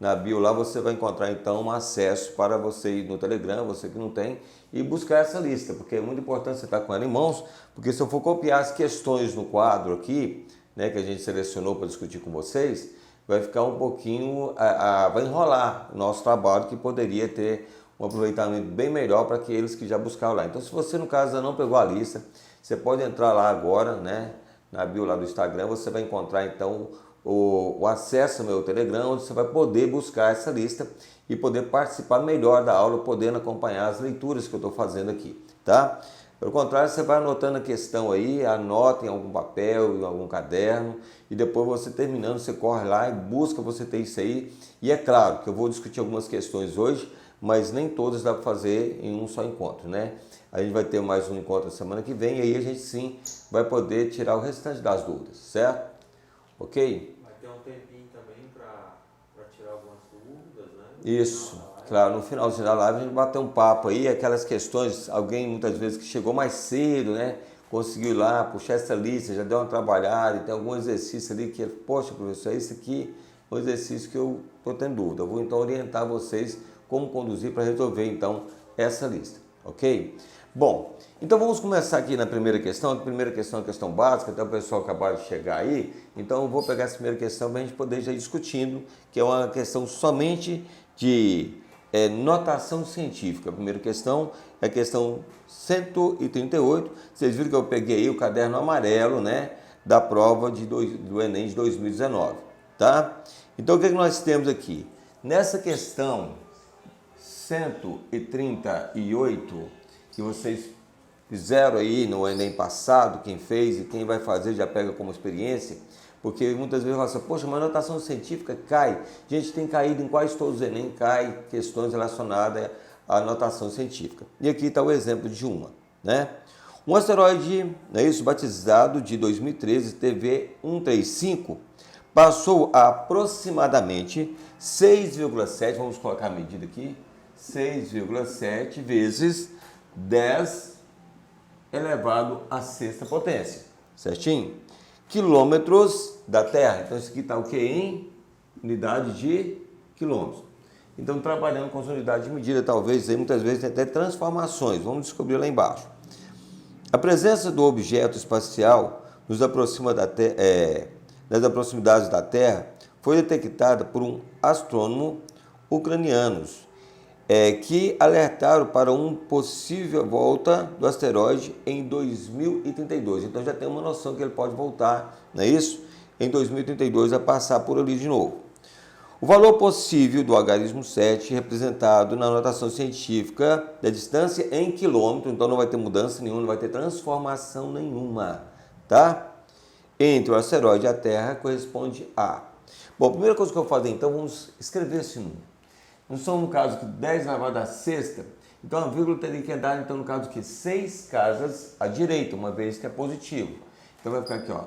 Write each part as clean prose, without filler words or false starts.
na bio lá você vai encontrar então um acesso para você ir no Telegram, você que não tem, e buscar essa lista, porque é muito importante você estar com ela em mãos, porque se eu for copiar as questões no quadro aqui, né, que a gente selecionou para discutir com vocês, vai ficar um pouquinho, vai enrolar o nosso trabalho, que poderia ter um aproveitamento bem melhor para aqueles que já buscaram lá. Então, se você no caso ainda não pegou a lista, você pode entrar lá agora, né, na bio lá do Instagram, você vai encontrar então o acesso ao meu Telegram, onde você vai poder buscar essa lista e poder participar melhor da aula, podendo acompanhar as leituras que eu estou fazendo aqui, tá? Pelo contrário, você vai anotando a questão aí, anota em algum papel, em algum caderno, e depois você terminando, você corre lá e busca você ter isso aí. E é claro que eu vou discutir algumas questões hoje, mas nem todas dá para fazer em um só encontro, né? A gente vai ter mais um encontro na semana que vem, e aí a gente sim vai poder tirar o restante das dúvidas, certo? Ok? Vai ter um tempinho também para tirar algumas dúvidas, né? Isso, claro, no finalzinho da live a gente bater um papo aí, aquelas questões, alguém muitas vezes que chegou mais cedo, né? Conseguiu ir lá, puxar essa lista, já deu uma trabalhada, e tem algum exercício ali que, poxa professor, esse aqui é um exercício que eu estou tendo dúvida. Eu vou então orientar vocês como conduzir para resolver então essa lista, ok? Bom, então vamos começar aqui na primeira questão. A primeira questão é a questão básica, até o pessoal acabar de chegar aí. Então eu vou pegar essa primeira questão para a gente poder já ir discutindo, que é uma questão somente de notação científica. A primeira questão é a questão 138. Vocês viram que eu peguei aí o caderno amarelo, né, da prova do Enem de 2019, tá? Então o que nós temos aqui? Nessa questão 138, que vocês fizeram aí no Enem passado, quem fez e quem vai fazer já pega como experiência, porque muitas vezes fala assim, poxa, mas a notação científica cai. Gente, tem caído em quase todos os Enem, cai questões relacionadas à notação científica. E aqui está o exemplo de uma, né? Um asteroide, não é isso, batizado de 2013, TV135, passou a aproximadamente 6,7, vamos colocar a medida aqui, 6,7 vezes 10 elevado à sexta potência, certinho? Quilômetros da Terra. Então isso aqui está o que em unidade de quilômetros. Então trabalhando com as unidades de medida, talvez aí, muitas vezes tem até transformações. Vamos descobrir lá embaixo. A presença do objeto espacial nos aproxima das proximidades da Terra foi detectada por um astrônomo ucraniano, que alertaram para uma possível volta do asteroide em 2032. Então já tem uma noção que ele pode voltar, não é isso? Em 2032 a passar por ali de novo. O valor possível do algarismo 7, representado na notação científica da distância em quilômetro, então não vai ter mudança nenhuma, não vai ter transformação nenhuma, tá? Entre o asteroide e a Terra corresponde a... Bom, a primeira coisa que eu vou fazer então, vamos escrever esse número. Não são, no caso, que 10 elevado à sexta, então a vírgula teria que dar, então, no caso, que 6 casas à direita, uma vez que é positivo. Então vai ficar aqui, ó,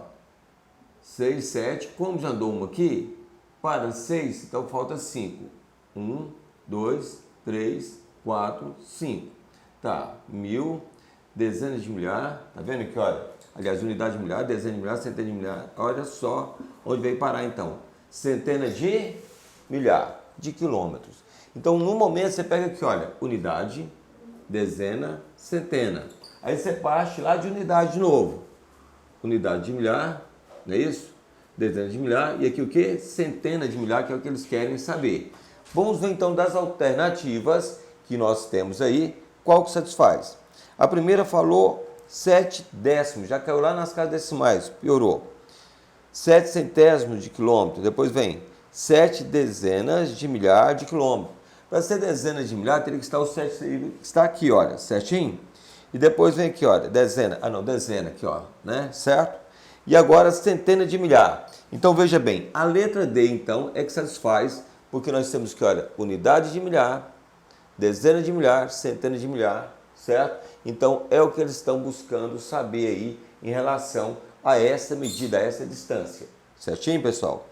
6, 7, como já andou uma aqui, para 6, então falta 5. 1, 2, 3, 4, 5. Tá, 1000, dezenas de milhar, tá vendo aqui, olha? Aliás, unidade de milhar, dezenas de milhar, centenas de milhar, olha só onde veio parar, então. Centenas de milhar de quilômetros. Então, no momento, você pega aqui, olha, unidade, dezena, centena. Aí você parte lá de unidade de novo. Unidade de milhar, não é isso? Dezena de milhar. E aqui o quê? Centena de milhar, que é o que eles querem saber. Vamos ver, então, das alternativas que nós temos aí, qual que satisfaz. A primeira falou 7 décimos, já caiu lá nas casas decimais, piorou. 7 centésimos de quilômetro, depois vem 7 dezenas de milhar de quilômetro. Para ser dezenas de milhar, teria que estar o 7, que está aqui, olha, certinho? E depois vem aqui, olha, dezena, dezena aqui, ó, né, certo? E agora centena de milhar. Então, veja bem, a letra D, então, é que satisfaz, porque nós temos que, olha, unidade de milhar, dezena de milhar, centena de milhar, certo? Então, é o que eles estão buscando saber aí em relação a essa medida, a essa distância. Certinho, pessoal?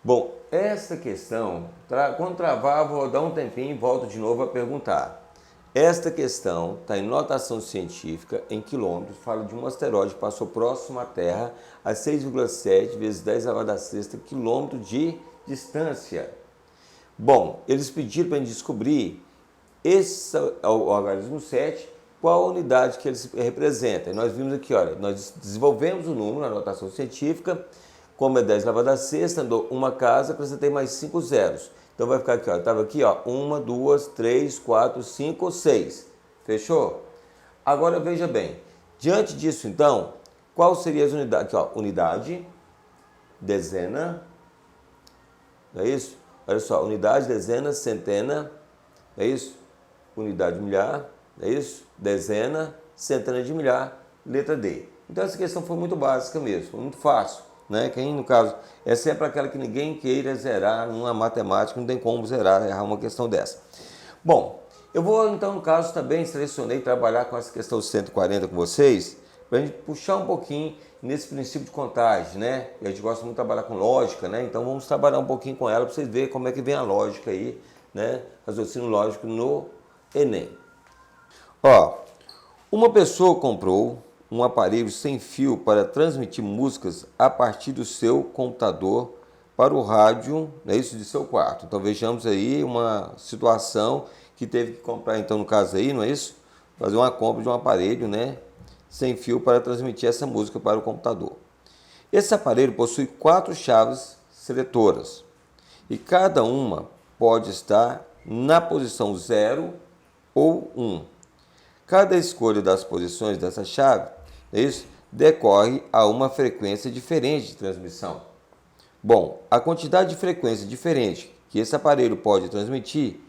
Bom, essa questão, quando travar, vou dar um tempinho e volto de novo a perguntar. Esta questão está em notação científica, em quilômetros, fala de um asteroide que passou próximo à Terra a 6,7 vezes 10 elevado à sexta quilômetro de distância. Bom, eles pediram para a gente descobrir esse é o algarismo 7, qual a unidade que ele representa. E nós vimos aqui, olha, nós desenvolvemos o número, a notação científica, como é 10 elevado a sexta, andou uma casa, acrescentei mais 5 zeros. Então vai ficar aqui, ó, estava aqui, ó, 1, 2, 3, 4, 5, 6. Fechou? Agora veja bem, diante disso então, qual seria as unidades? Aqui, ó, unidade, dezena, não é isso? Olha só, unidade, dezena, centena, é isso? Unidade de milhar, é isso? Dezena, centena de milhar, letra D. Então essa questão foi muito básica mesmo, foi muito fácil, né? Quem, no caso, é sempre aquela que ninguém queira zerar numa matemática, não tem como zerar, errar uma questão dessa. Bom, eu vou então, no caso, também selecionei trabalhar com essa questão 140 com vocês, para a gente puxar um pouquinho nesse princípio de contagem, né? A gente gosta muito de trabalhar com lógica, né? Então vamos trabalhar um pouquinho com ela para vocês verem como é que vem a lógica aí, né? Raciocínio lógico no Enem. Ó, uma pessoa comprou um aparelho sem fio para transmitir músicas a partir do seu computador para o rádio, é isso, de seu quarto. Então vejamos aí uma situação que teve que comprar, então no caso aí, não é isso? Fazer uma compra de um aparelho, né, sem fio para transmitir essa música para o computador. Esse aparelho possui 4 chaves seletoras e cada uma pode estar na posição 0 ou 1. Cada escolha das posições dessa chave, é isso, decorre a uma frequência diferente de transmissão. Bom, a quantidade de frequência diferente que esse aparelho pode transmitir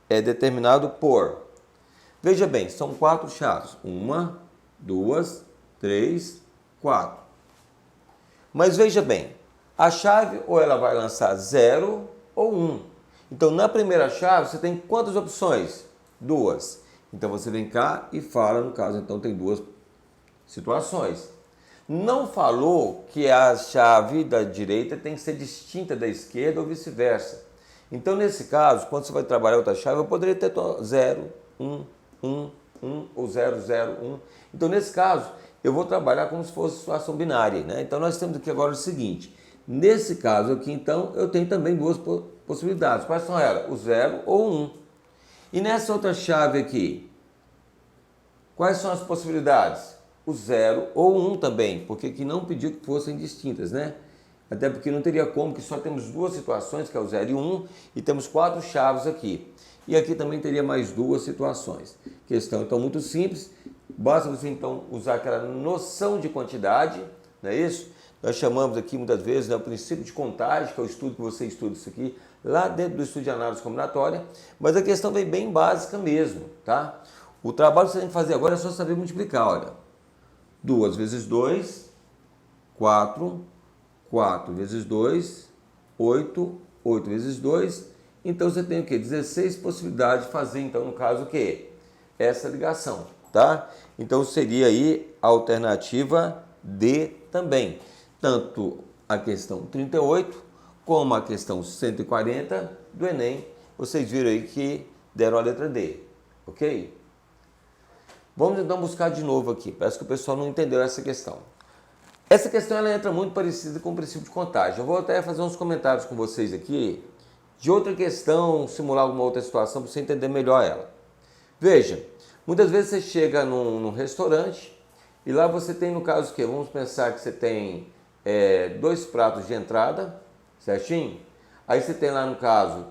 é determinado por... Veja bem, são 4 chaves. 1, 2, 3, 4. Mas veja bem, a chave ou ela vai lançar 0 ou 1. Então, na primeira chave, você tem quantas opções? 2. Então, você vem cá e fala, no caso, então tem 2 situações. Não falou que a chave da direita tem que ser distinta da esquerda ou vice-versa. Então, nesse caso, quando você vai trabalhar outra chave, eu poderia ter 0, 1, 1, 1 ou 0, 0, 1. Então, nesse caso, eu vou trabalhar como se fosse situação binária, né? Então, nós temos aqui agora o seguinte. Nesse caso aqui, então, eu tenho também 2 possibilidades. Quais são elas? O 0 ou 1. E nessa outra chave aqui, quais são as possibilidades? O 0 ou 1 também, porque aqui não pediu que fossem distintas, né? Até porque não teria como, que só temos 2 situações, que é o 0 e 1, e temos 4 chaves aqui. E aqui também teria mais 2 situações. Questão então muito simples, basta você então usar aquela noção de quantidade, não é isso? Nós chamamos aqui muitas vezes, né, o princípio de contagem, que é o estudo que você estuda isso aqui, lá dentro do estudo de análise combinatória, mas a questão vem bem básica mesmo, tá? O trabalho que você tem que fazer agora é só saber multiplicar, olha. 2 vezes 2, 4, 4 vezes 2, 8, 8 vezes 2, então você tem o quê? 16 possibilidades de fazer, então, no caso, o quê? Essa ligação, tá? Então, seria aí a alternativa D também. Tanto a questão 38, como a questão 140 do Enem, vocês viram aí que deram a letra D, ok? Vamos então buscar de novo aqui, parece que o pessoal não entendeu essa questão. Essa questão ela entra muito parecida com o princípio de contagem. Eu vou até fazer uns comentários com vocês aqui de outra questão, simular alguma outra situação para você entender melhor ela. Veja, muitas vezes você chega num restaurante e lá você tem, no caso, o quê? Vamos pensar que você tem 2 pratos de entrada, certinho? Aí você tem lá, no caso,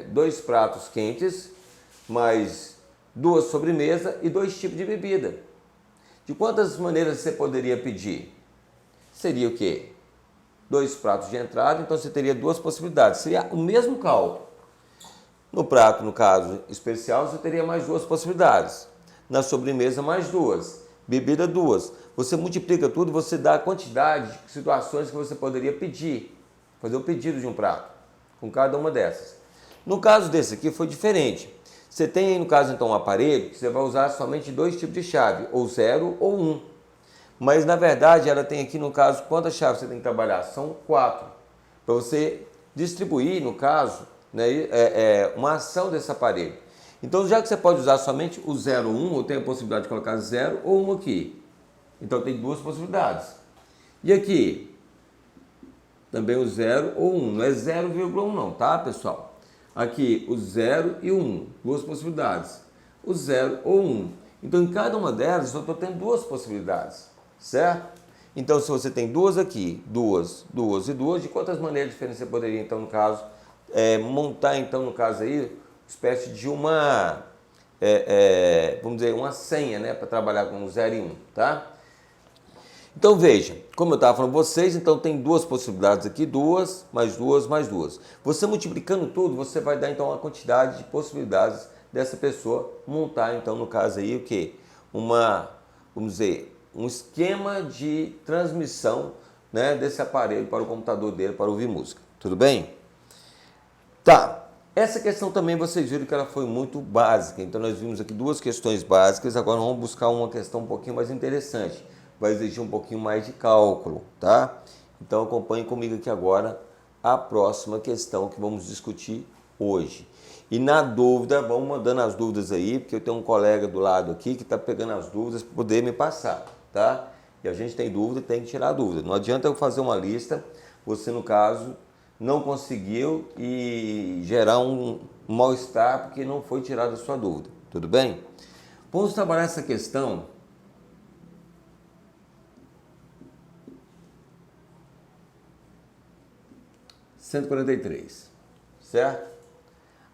2 pratos quentes, mais 2 sobremesas e 2 tipos de bebida. De quantas maneiras você poderia pedir? Seria o quê? 2 pratos de entrada, então você teria 2 possibilidades. Seria o mesmo cálculo. No prato, no caso especial, você teria mais 2 possibilidades. Na sobremesa, mais 2. Bebida, 2. Você multiplica tudo, você dá a quantidade de situações que você poderia pedir. Fazer o pedido de um prato, com cada uma dessas. No caso desse aqui, foi diferente. Você tem aí, no caso, então, um aparelho que você vai usar somente 2 tipos de chave, ou 0 ou 1. Mas, na verdade, ela tem aqui, no caso, quantas chaves você tem que trabalhar? São 4. Para você distribuir, no caso, né, uma ação desse aparelho. Então, já que você pode usar somente o 0 ou 1, ou tem a possibilidade de colocar 0 ou 1 aqui. Então, tem 2 possibilidades. E aqui? também o 0 ou 1, não é 0,1 não, tá, pessoal? Aqui, o 0 e o 1, duas possibilidades, o 0 ou 1. Então, em cada uma delas, eu estou tendo duas possibilidades, certo? Então, se você tem duas aqui, duas e duas, de quantas maneiras diferentes você poderia, então, no caso, montar, então, no caso aí, espécie de uma, vamos dizer, uma senha, né, para trabalhar com o 0 e 1, tá? Então, veja, como eu estava falando para vocês, então tem duas possibilidades aqui, duas, mais duas, mais duas. Você multiplicando tudo, você vai dar, então, uma quantidade de possibilidades dessa pessoa montar, então, no caso aí, o quê? Vamos dizer, um esquema de transmissão, né, desse aparelho para o computador dele, para ouvir música. Tudo bem? Tá. Essa questão também vocês viram que ela foi muito básica. Então nós vimos aqui duas questões básicas. Agora vamos buscar uma questão um pouquinho mais interessante. Vai exigir um pouquinho mais de cálculo, tá? Então acompanhe comigo aqui agora a próxima questão que vamos discutir hoje. E na dúvida, vão mandando as dúvidas aí, porque eu tenho um colega do lado aqui que está pegando as dúvidas para poder me passar, tá? E a gente tem dúvida, tem que tirar a dúvida. Não adianta eu fazer uma lista, você no caso não conseguiu e gerar um mal-estar porque não foi tirada a sua dúvida, tudo bem? Vamos trabalhar essa questão. (143), certo?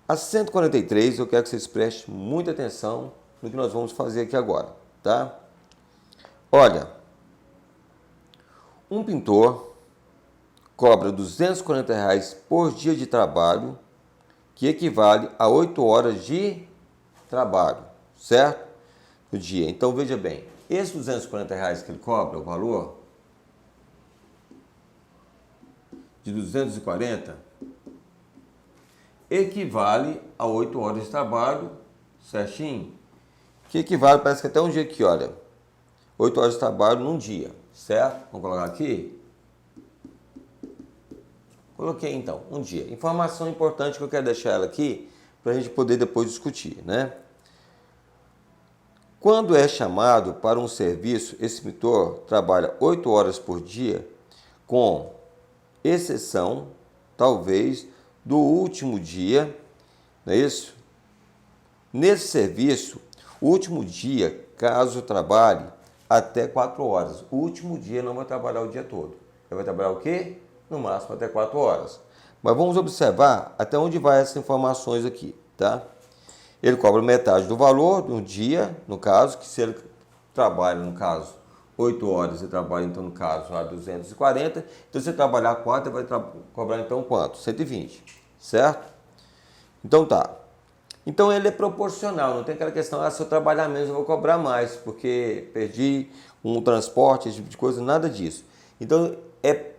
A 143, eu quero que vocês prestem muita atenção no que nós vamos fazer aqui agora, tá? Olha, um pintor cobra R$240 por dia de trabalho, que equivale a 8 horas de trabalho, certo? No dia. Então, veja bem, esse R$240 que ele cobra, o valor de 240, equivale a 8 horas de trabalho, certinho? Que equivale, parece que até um dia aqui, olha, 8 horas de trabalho num dia, certo? Vamos colocar aqui. Coloquei então, um dia. Informação importante que eu quero deixar ela aqui, para a gente poder depois discutir, né? Quando é chamado para um serviço, esse pintor trabalha 8 horas por dia, com exceção, talvez, do último dia, não é isso? Nesse serviço, o último dia, caso trabalhe até 4 horas. O último dia não vai trabalhar o dia todo. Ele vai trabalhar o quê? No máximo até 4 horas. Mas vamos observar até onde vai essas informações aqui, tá? Ele cobra metade do valor do dia, no caso, que se ele trabalha, no caso, 8 horas, ele trabalha, então, no caso, a 240. Então, se você trabalhar 4, ele vai cobrar, então, quanto? 120, certo? Então, tá. Então, ele é proporcional, não tem aquela questão, se eu trabalhar menos, eu vou cobrar mais, porque perdi um transporte, esse tipo de coisa, nada disso. Então, é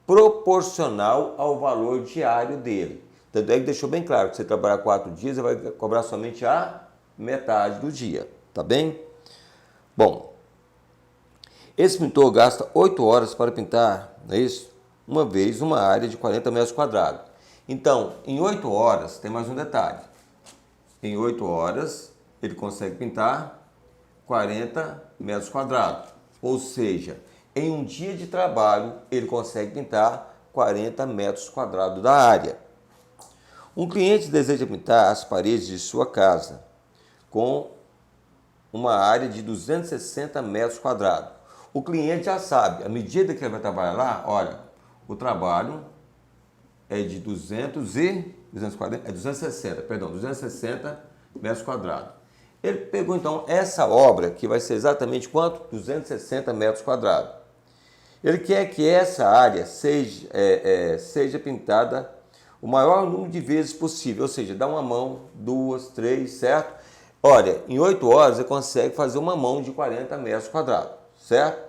proporcional ao valor diário dele. Tanto é que deixou bem claro que se você trabalhar 4 dias, ele vai cobrar somente a metade do dia, tá bem? Bom, esse pintor gasta 8 horas para pintar, não é isso? Uma vez uma área de 40 metros quadrados. Então, em 8 horas, tem mais um detalhe. Em 8 horas, ele consegue pintar 40 metros quadrados. Ou seja, em um dia de trabalho, ele consegue pintar 40 metros quadrados da área. Um cliente deseja pintar as paredes de sua casa com uma área de 260 metros quadrados. O cliente já sabe, à medida que ele vai trabalhar lá, olha, o trabalho é de 260 metros quadrados. Ele pegou então essa obra, que vai ser exatamente quanto? 260 metros quadrados. Ele quer que essa área seja pintada o maior número de vezes possível, ou seja, dá uma mão, 2, 3, certo? Olha, em 8 horas ele consegue fazer uma mão de 40 metros quadrados, certo?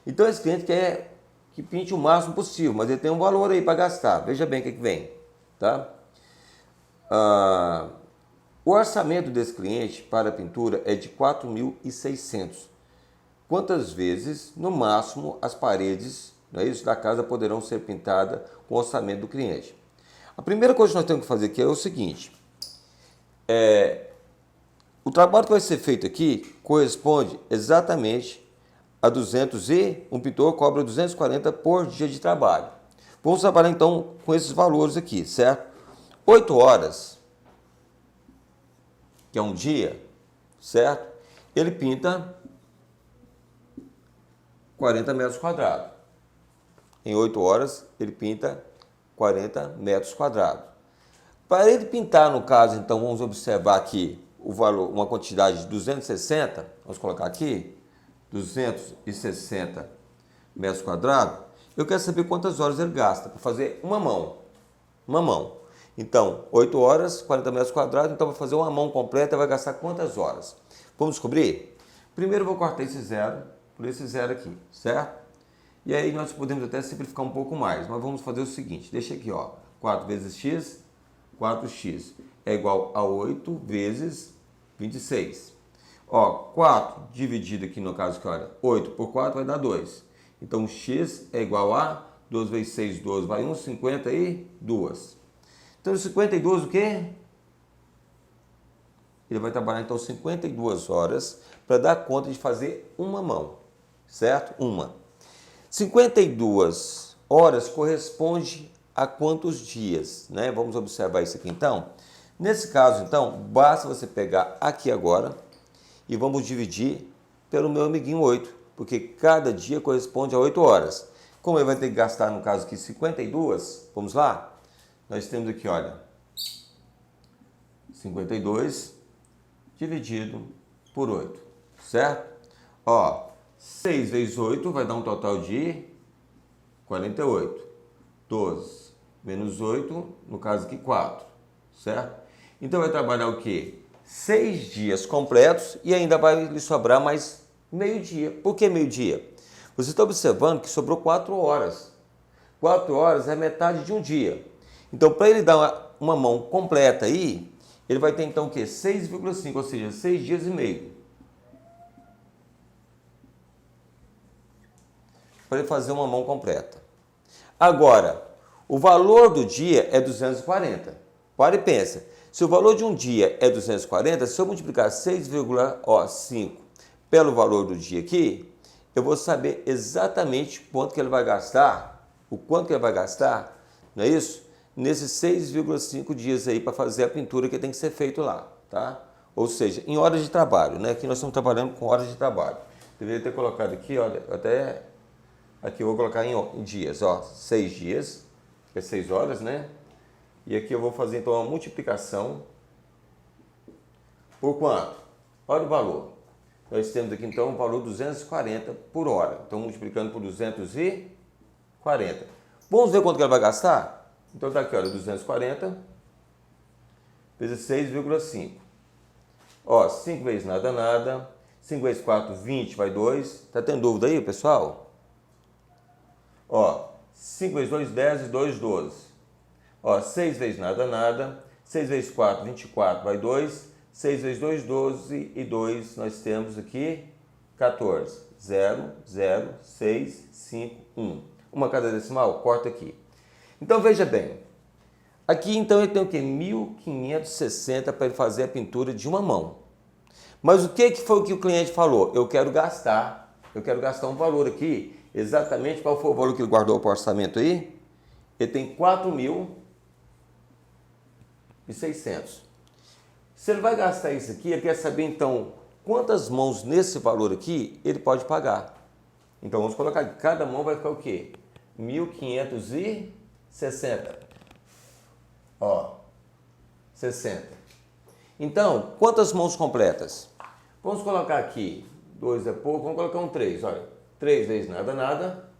Então esse cliente quer que pinte o máximo possível, mas ele tem um valor aí para gastar. Veja bem o que vem, tá? O orçamento desse cliente para a pintura é de 4.600. Quantas vezes, no máximo, as paredes, não é isso, da casa poderão ser pintadas com o orçamento do cliente? A primeira coisa que nós temos que fazer aqui é o seguinte. O trabalho que vai ser feito aqui corresponde exatamente a 200 e um pintor cobra 240 por dia de trabalho. Vamos trabalhar então com esses valores aqui, certo? 8 horas, que é um dia, certo? Ele pinta 40 metros quadrados. Em 8 horas, ele pinta 40 metros quadrados. Para ele pintar, no caso, então, vamos observar aqui o valor, uma quantidade de 260, vamos colocar aqui, 260 metros quadrados, eu quero saber quantas horas ele gasta para fazer uma mão. Uma mão. Então, 8 horas, 40 metros quadrados, então para fazer uma mão completa vai gastar quantas horas? Vamos descobrir? Primeiro eu vou cortar esse zero por esse zero aqui, certo? E aí nós podemos até simplificar um pouco mais, mas vamos fazer o seguinte, deixa aqui, ó, 4 vezes x, 4x é igual a 8 vezes 26. Ó, 4 dividido aqui no caso que, olha, 8 por 4 vai dar 2. Então, x é igual a 2 vezes 6, 12, vai 1, 52. Então, 52 o quê? Ele vai trabalhar, então, 52 horas para dar conta de fazer uma mão, certo? Uma. 52 horas corresponde a quantos dias, né? Vamos observar isso aqui, então. Nesse caso, então, basta você pegar aqui agora e vamos dividir pelo meu amiguinho 8, porque cada dia corresponde a 8 horas. Como ele vai ter que gastar, no caso aqui, 52, vamos lá? Nós temos aqui, olha, 52 dividido por 8, certo? Ó, 6 vezes 8 vai dar um total de 48. 12 menos 8, no caso aqui, 4, certo? Então vai trabalhar o quê? 6 dias completos e ainda vai lhe sobrar mais meio-dia. Por que meio-dia? Você está observando que sobrou 4 horas. 4 horas é metade de um dia. Então, para ele dar uma mão completa aí, ele vai ter então o quê? 6,5, ou seja, 6 dias e meio. Para ele fazer uma mão completa. Agora, o valor do dia é 240. Para e pensa. Se o valor de um dia é 240, se eu multiplicar 6,5 pelo valor do dia aqui, eu vou saber exatamente quanto que ele vai gastar, o quanto que ele vai gastar, não é isso? Nesses 6,5 dias aí para fazer a pintura que tem que ser feito lá, tá? Ou seja, em horas de trabalho, né? Aqui nós estamos trabalhando com horas de trabalho. Deveria ter colocado aqui, olha, até aqui eu vou colocar em dias, ó, 6 dias, que é 6 horas, né? E aqui eu vou fazer então uma multiplicação por quanto? Olha o valor. Nós temos aqui então o valor 240 por hora. Então multiplicando por 240. Vamos ver quanto que ela vai gastar? Então tá aqui, olha, 240 vezes 6,5. Ó, 5 vezes nada, nada. 5 vezes 4, 20, vai 2. Tá tendo dúvida aí, pessoal? Ó, 5 vezes 2, 10 e 2, 12. Ó, 6 vezes nada, nada. 6 vezes 4, 24, vai 2. 6 vezes 2, 12 e 2, nós temos aqui 14. 0, 0, 6, 5, 1. Uma cada decimal, corta aqui. Então, veja bem. Aqui, então, ele tem o quê? 1.560 para ele fazer a pintura de uma mão. Mas o que foi o que o cliente falou? Eu quero gastar um valor aqui. Exatamente qual foi o valor que ele guardou para o orçamento aí? Ele tem 4.600. Se ele vai gastar isso aqui, ele quer saber, então, quantas mãos nesse valor aqui ele pode pagar. Então, vamos colocar aqui. Cada mão vai ficar o quê? 1.560. Ó, 60. Então, quantas mãos completas? Vamos colocar aqui, 2 é pouco, vamos colocar um 3, olha. 3 vezes nada, nada.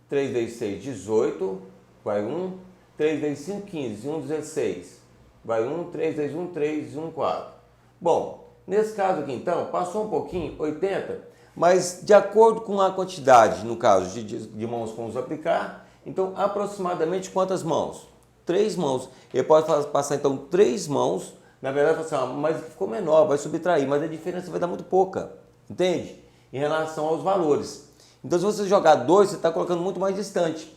3 vezes 6, 18, vai 1. 3 vezes 5, 15, 1, 16. Vai 1, 3 vezes 1, 3, 1, 4. Bom, nesse caso aqui então, passou um pouquinho, 80, mas de acordo com a quantidade, no caso de mãos que vamos aplicar, então aproximadamente quantas mãos? 3 mãos. Ele pode passar então 3 mãos, na verdade, assim, mas ficou menor, vai subtrair, mas a diferença vai dar muito pouca, entende? Em relação aos valores. Então se você jogar 2, você está colocando muito mais distante.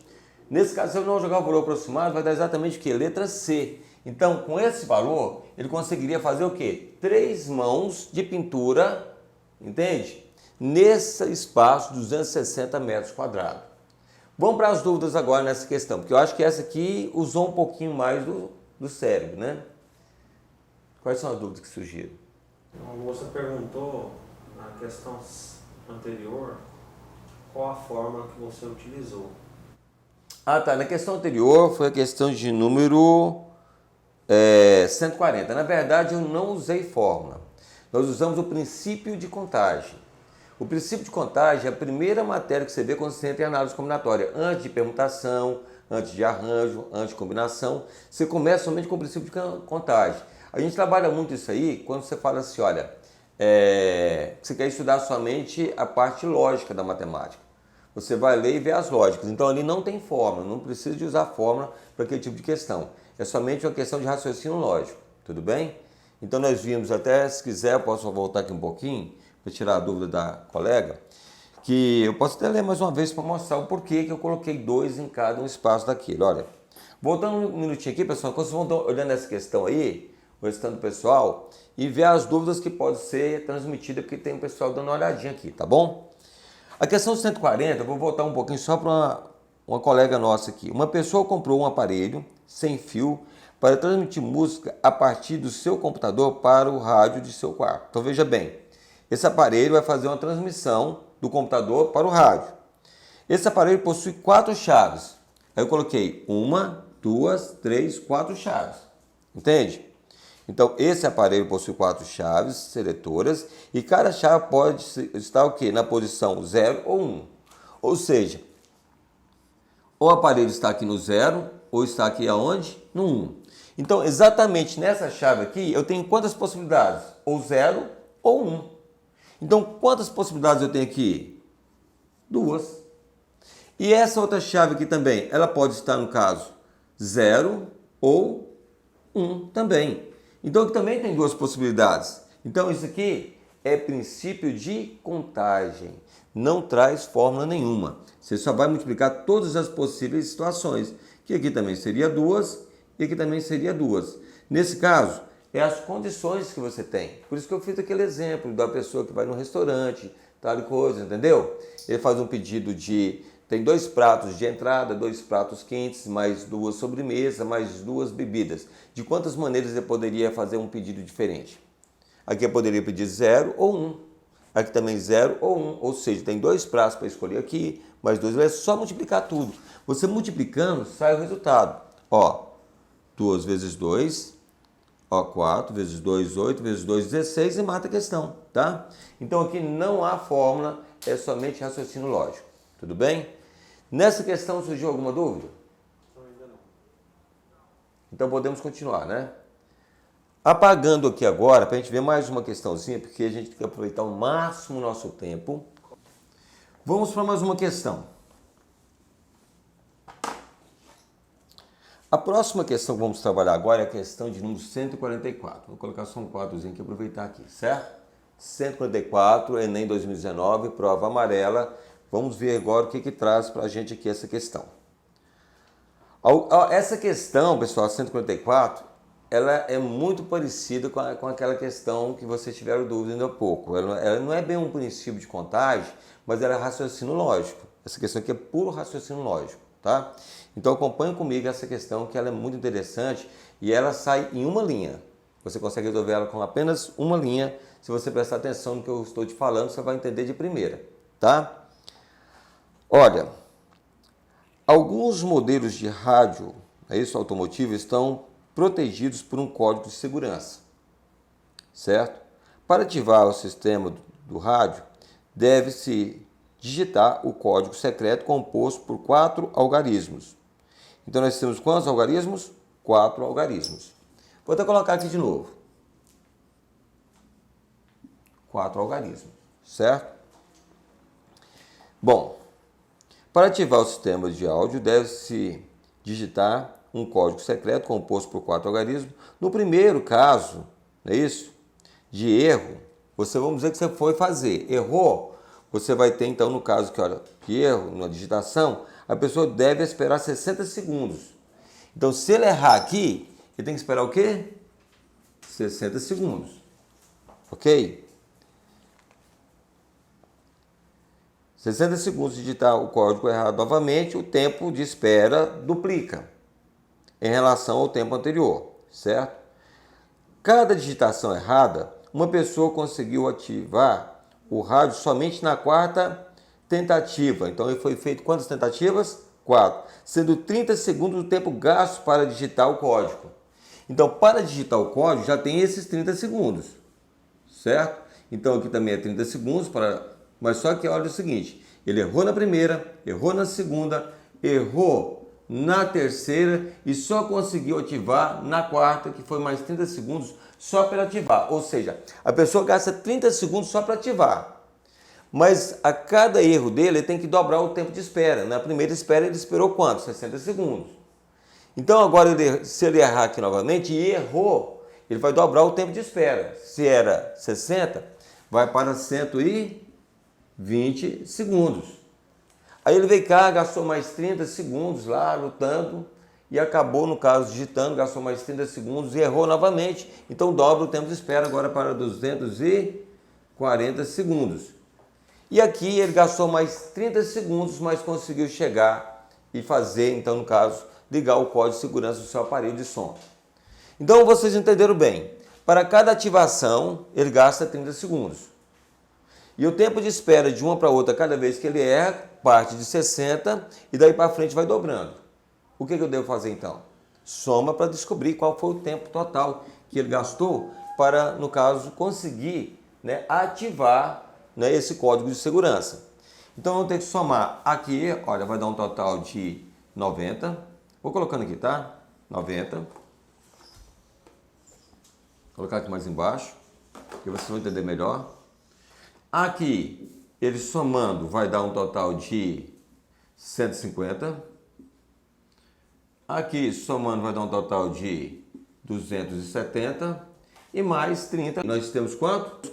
Nesse caso, se eu não jogar o valor aproximado, vai dar exatamente o quê? Letra C. Então, com esse valor, ele conseguiria fazer o quê? 3 mãos de pintura, entende? Nesse espaço, 260 metros quadrados. Vamos para as dúvidas agora nessa questão, porque eu acho que essa aqui usou um pouquinho mais do cérebro, né? Quais são as dúvidas que surgiram? A moça perguntou na questão anterior qual a fórmula que você utilizou. Ah, tá. Na questão anterior foi a questão de número 140. Na verdade, eu não usei fórmula. Nós usamos o princípio de contagem. O princípio de contagem é a primeira matéria que você vê quando você entra em análise combinatória. Antes de permutação, antes de arranjo, antes de combinação, você começa somente com o princípio de contagem. A gente trabalha muito isso aí quando você fala assim, olha, você quer estudar somente a parte lógica da matemática. Você vai ler e ver as lógicas. Então ali não tem fórmula, não precisa de usar fórmula para aquele tipo de questão. É somente uma questão de raciocínio lógico, tudo bem? Então nós vimos até, se quiser, eu posso voltar aqui um pouquinho para tirar a dúvida da colega, que eu posso até ler mais uma vez para mostrar o porquê que eu coloquei 2 em cada um espaço daquilo. Olha, voltando um minutinho aqui, pessoal, quando vocês vão olhando essa questão aí, o restante do pessoal, e ver as dúvidas que podem ser transmitidas, porque tem um pessoal dando uma olhadinha aqui, tá bom? A questão 140, eu vou voltar um pouquinho só para uma colega nossa aqui. Uma pessoa comprou um aparelho sem fio para transmitir música a partir do seu computador para o rádio de seu quarto. Então veja bem, esse aparelho vai fazer uma transmissão do computador para o rádio. Esse aparelho possui 4 chaves. Aí eu coloquei 1, 2, 3, 4 chaves. Entende? Então esse aparelho possui 4 chaves seletoras e cada chave pode estar o quê? Na posição 0 ou 1. Ou seja, o aparelho está aqui no 0 ou está aqui aonde? No 1. Então exatamente nessa chave aqui eu tenho quantas possibilidades? Ou 0 ou 1. Então, quantas possibilidades eu tenho aqui? 2. E essa outra chave aqui também, ela pode estar no caso 0 ou 1 também. Então, aqui também tem 2 possibilidades. Então, isso aqui é princípio de contagem. Não traz fórmula nenhuma. Você só vai multiplicar todas as possíveis situações. Que aqui também seria 2 e aqui também seria 2. Nesse caso, é as condições que você tem. Por isso que eu fiz aquele exemplo da pessoa que vai no restaurante, tal e coisa, entendeu? Ele faz um pedido tem 2 pratos de entrada, 2 pratos quentes, mais 2 sobremesas, mais 2 bebidas. De quantas maneiras ele poderia fazer um pedido diferente? Aqui eu poderia pedir 0 ou 1. Aqui também 0 ou 1. Ou seja, tem 2 pratos para escolher aqui, mais 2. É só multiplicar tudo. Você multiplicando, sai o resultado. Ó, 2 vezes 2... 4 vezes 2, 8, vezes 2, 16 e mata a questão, tá? Então aqui não há fórmula, é somente raciocínio lógico, tudo bem? Nessa questão surgiu alguma dúvida? Ainda não. Então podemos continuar, né? Apagando aqui agora, para a gente ver mais uma questãozinha, porque a gente tem que aproveitar ao máximo o nosso tempo. Vamos para mais uma questão. A próxima questão que vamos trabalhar agora é a questão de número 144. Vou colocar só um quadrozinho aqui, aproveitar aqui, certo? 144, Enem 2019, prova amarela. Vamos ver agora o que traz para a gente aqui essa questão. Essa questão, pessoal, 144, ela é muito parecida com aquela questão que vocês tiveram dúvida ainda há pouco. Ela não é bem um princípio de contagem, mas ela é raciocínio lógico. Essa questão aqui é puro raciocínio lógico, tá? Então acompanhe comigo essa questão que ela é muito interessante e ela sai em uma linha. Você consegue resolver ela com apenas uma linha. Se você prestar atenção no que eu estou te falando, você vai entender de primeira, tá? Olha, alguns modelos de rádio, automotivo, estão protegidos por um código de segurança, certo? Para ativar o sistema do rádio, deve-se digitar o código secreto composto por 4 algarismos. Então nós temos quantos algarismos? 4 algarismos. Vou até colocar aqui de novo. 4 algarismos, certo? Bom, para ativar o sistema de áudio, deve-se digitar um código secreto composto por 4 algarismos. No primeiro caso, não é isso? De erro, vamos dizer que você foi fazer, errou, você vai ter então no caso que erro na digitação, a pessoa deve esperar 60 segundos. Então se ele errar aqui, ele tem que esperar o quê? 60 segundos. Ok? 60 segundos de digitar o código errado novamente, o tempo de espera duplica em relação ao tempo anterior, certo? Cada digitação errada, uma pessoa conseguiu ativar o rádio somente na quarta tentativa. Então ele foi feito quantas tentativas? 4, sendo 30 segundos o tempo gasto para digitar o código. Então, para digitar o código já tem esses 30 segundos, certo? Então aqui também é 30 segundos, mas só que olha o seguinte, ele errou na primeira, errou na segunda, errou na terceira e só conseguiu ativar na quarta, que foi mais 30 segundos só para ativar. Ou seja, a pessoa gasta 30 segundos só para ativar. Mas a cada erro dele, ele tem que dobrar o tempo de espera. Na primeira espera ele esperou quanto? 60 segundos. Então agora, se ele errar aqui novamente e errou, ele vai dobrar o tempo de espera. Se era 60, vai para 120 segundos. Aí ele veio cá, gastou mais 30 segundos lá lutando e acabou, no caso, digitando, gastou mais 30 segundos e errou novamente. Então dobra o tempo de espera agora para 240 segundos. E aqui ele gastou mais 30 segundos, mas conseguiu chegar e fazer, então, no caso, ligar o código de segurança do seu aparelho de som. Então vocês entenderam bem. Para cada ativação, ele gasta 30 segundos. E o tempo de espera de uma para outra, cada vez que ele erra, parte de 60 e daí para frente vai dobrando. O que eu devo fazer então? Soma para descobrir qual foi o tempo total que ele gastou para, no caso, conseguir, né, ativar, né, esse código de segurança. Então vamos ter que somar aqui, olha, vai dar um total de 90. Vou colocando aqui, tá? 90. Vou colocar aqui mais embaixo, que vocês vão entender melhor. Aqui, ele somando, vai dar um total de 150. Aqui, somando, vai dar um total de 270. E mais 30. Nós temos quanto?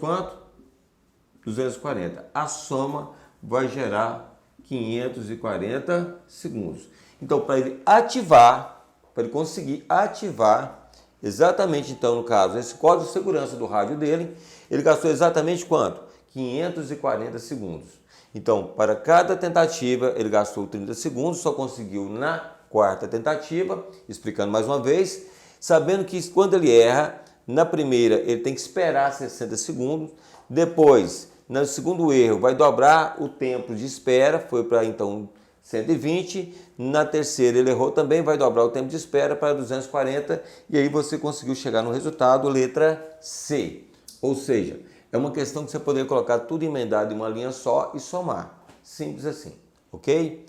240. A soma vai gerar 540 segundos. Então, para ele ativar, para ele conseguir ativar, exatamente, então, no caso, esse código de segurança do rádio dele, ele gastou exatamente quanto? 540 segundos. Então, para cada tentativa, ele gastou 30 segundos, só conseguiu na quarta tentativa, explicando mais uma vez, sabendo que quando ele erra, na primeira ele tem que esperar 60 segundos, depois, no segundo erro, vai dobrar o tempo de espera, foi para então 120, na terceira ele errou também, vai dobrar o tempo de espera para 240, e aí você conseguiu chegar no resultado, letra C. Ou seja, é uma questão de você poder colocar tudo emendado em uma linha só e somar. Simples assim, ok?